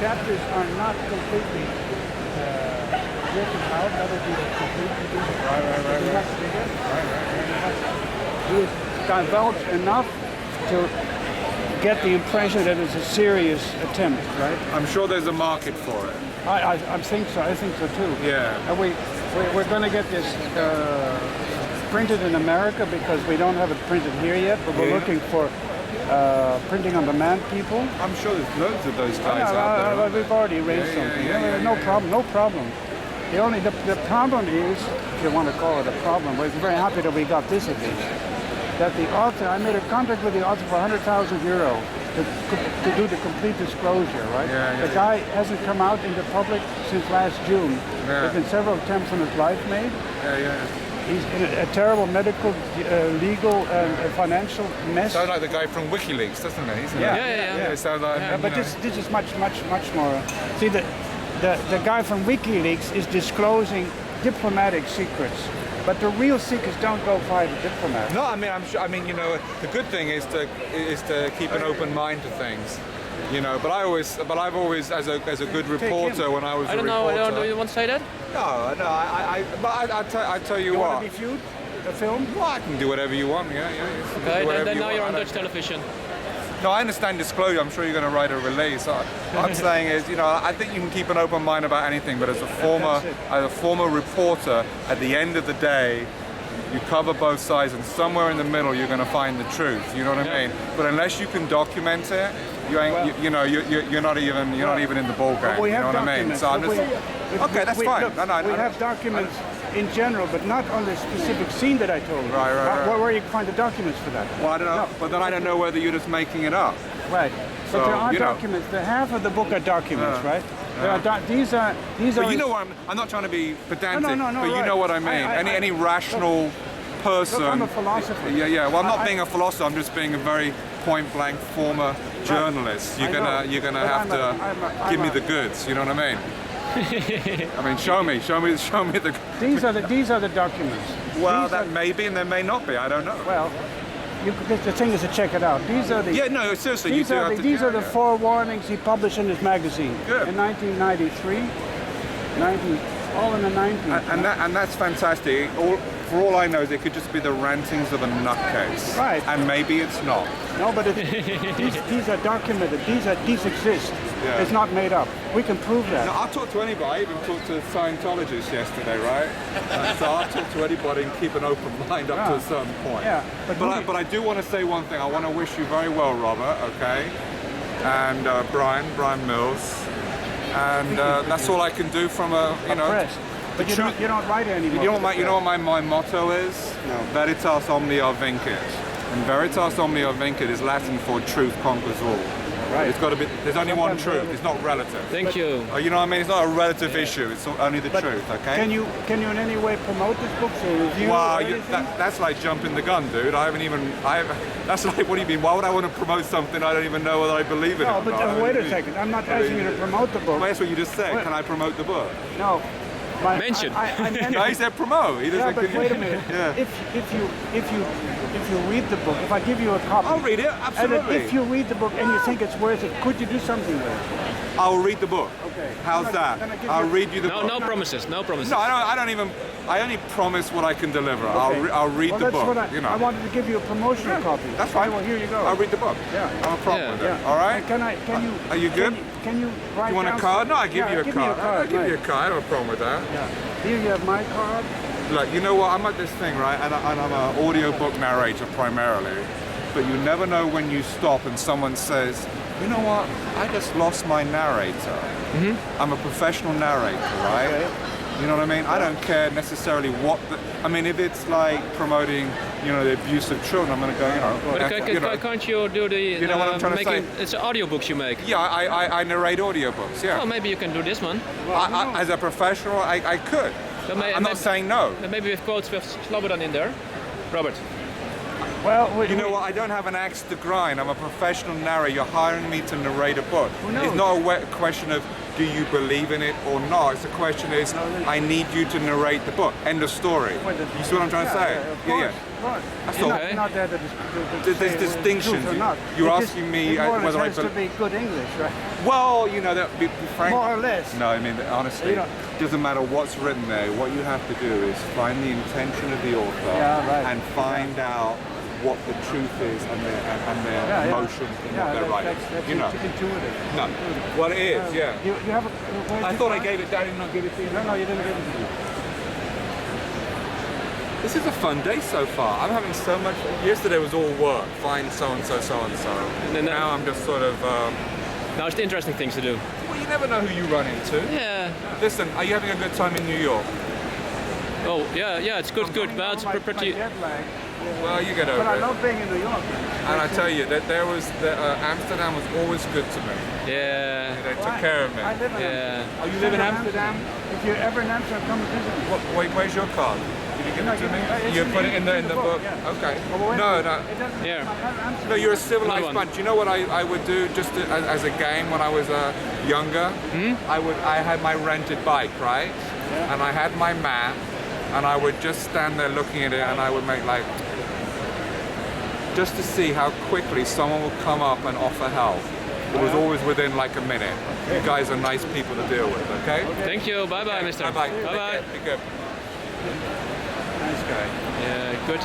chapters are not completely written out. That would be the complete edition. Right. Much bigger. He is divulged enough to get the impression that it's a serious attempt, right? I'm sure there's a market for it. I think so. I think so too. Yeah. And we're going to get this printed in America because we don't have it printed here yet. But we're looking for printing on demand people. I'm sure there's loads of those guys out there. We've already raised something. No problem. The problem is, if you want to call it a problem, we're very happy that we got this at least. That the author, I made a contract with the author for €100,000 to do the complete disclosure, right? The guy hasn't come out in the public since last June. There's been several attempts on his life made. He's in a terrible medical, legal, and financial mess. Sounds like the guy from WikiLeaks, doesn't it? Yeah. It sounds like. But this is much more. See, the guy from WikiLeaks is disclosing diplomatic secrets. But the real secrets don't go via the diplomat. No, I'm sure. The good thing is to keep an open mind to things. But I've always, as a good reporter, when I was a reporter. Do you want to say that? No. I tell you You what. want to be viewed? A film? Well, I can do whatever you want. Yeah. Okay, then now you're on Dutch television. No, I understand disclosure. I'm sure you're going to write a release. What I'm saying is, I think you can keep an open mind about anything. But as a former reporter, at the end of the day, you cover both sides, and somewhere in the middle, you're going to find the truth. You know what I mean? But unless you can document it, you ain't. You're not even in the ball game. We You know have what I mean? documents. So I'm just. Okay, that's fine. Look, No, we have documents in general, but not on the specific scene that I told you. Right. Where you find the documents for that? Well, I don't know. But then I don't know whether you're just making it up. Right. So, But there are documents. The half of the book are documents, right? There are these are. But you know what? I'm not trying to be pedantic, No, but you know what I mean. Any rational person. Look, I'm a philosopher. Yeah. Well, I'm not being a philosopher. I'm just being a very point-blank former journalist. You're gonna have to give me the goods. You know what I mean? I mean, show me the. These are the documents. Well, that may be and there may not be. I don't know. Well, the thing is to check it out. These are the. Yeah, no, seriously. These are the 4 warnings he published in his magazine in 1993. All in the 90s. And that's fantastic. For all I know, it could just be the rantings of a nutcase. Right. And maybe it's not. No, but these are documented. These exist. Yeah. It's not made up. We can prove that. Now, I'll talk to anybody. I even talked to Scientologists yesterday, right? So I'll talk to anybody and keep an open mind up to a certain point. Yeah. But I do want to say one thing. I want to wish you very well, Robert, okay? And Brian Mills. And that's all I can do from Press. But you don't write it anymore. You know what my motto is? No. Veritas omnia vincit. And Veritas omnia vincit is Latin for truth conquers all. Right. It's got to be. There's only one truth. It's not relative. Thank you. You know what I mean? It's not a relative issue. It's only the truth. Okay. Can you in any way promote this book or review? Well, or that's like jumping the gun, dude. That's like, what do you mean? Why would I want to promote something I don't even know whether I believe in it No, or but not? wait a second. I'm not asking you to promote the book. Well, that's what you just said. Well, Can I promote the book? No. Mention. No, he said promote. He Yeah, doesn't. but wait a minute. Yeah. If you read the book, if I give you a copy, I'll read it. Absolutely. and if you read the book and you think it's worth it, could you do something with it? I'll read the book. Okay. How's that? I'll read you the book. No promises. No promises. No, I don't even. I only promise what I can deliver. Okay. I'll read the book. I wanted to give you a promotional copy. That's fine. Well, here you go. I'll read the book. Yeah. I'm a problem with it. All right. Can you? Are you good? Can you write? You want a down card? No, I give yeah, you a give card. Me a card. I'll give you a card. I don't have a problem with that. Yeah. Here you have my card. Look, you know what? I'm at this thing, right? And I'm an audiobook narrator primarily. But you never know when you stop and someone says, you know what? I just lost my narrator. Mm-hmm. I'm a professional narrator, right? Okay. You know what I mean? I don't care necessarily what if it's like promoting, the abuse of children, I'm going to go, But can't you do the, you know what I'm trying to say? It's audiobooks you make. Yeah, I narrate audiobooks, yeah. Well, maybe you can do this one. Well, as a professional, I could. I'm not saying no. Maybe with quotes with Slobodan in there. Robert. Well, You know what? I don't have an axe to grind. I'm a professional narrator. You're hiring me to narrate a book. Who knows? It's not a question of do you believe in it or not. It's the question is I need you to narrate the book. End of story. You see what I'm trying to say? Of course. That's You're all. not there to There's say distinctions. truth or not. You're It just- asking me it more or less whether I has to be good English, right? Well, you know, that be frank. More or less. No, I mean honestly, You don't- it doesn't matter what's written there. What you have to do is find the intention of the author Yeah, and find out what the truth is and their emotions and what they're writing. That's You know. intuitive. No. What it is, yeah. You have a. I thought I gave it. I did not give it to you. No, you didn't give it to me. This is a fun day so far. I'm having so much. Yesterday was all work. Find so and so, so and so. And then Now I'm just sort of. Now it's the interesting things to do. Well, you never know who you run into. Yeah. Listen, are you having a good time in New York? Oh, yeah, it's good, but it's pretty. My jet lag. Well, you get over But I it. love being in New York. And I tell you that Amsterdam was always good to me. Yeah. They took care of me. I live in Yeah. Oh, you live in Amsterdam? If you're ever in Amsterdam, come visit me. Where's your card? Did you give it to me? You put it in the book? Yeah. Okay. Well, No. it doesn't- Here. Amsterdam- No, you're a civilized Another one. bunch. You know what I would do just as a game when I was younger? I had my rented bike, right? Yeah. And I had my map, and I would just stand there looking at it, and I would make like, just to see how quickly someone would come up and offer help. It was always within like a minute. You guys are nice people to deal with, okay? Thank you. Bye bye, mister. Bye-bye. Bye bye. Be good. Nice guy. Yeah, good.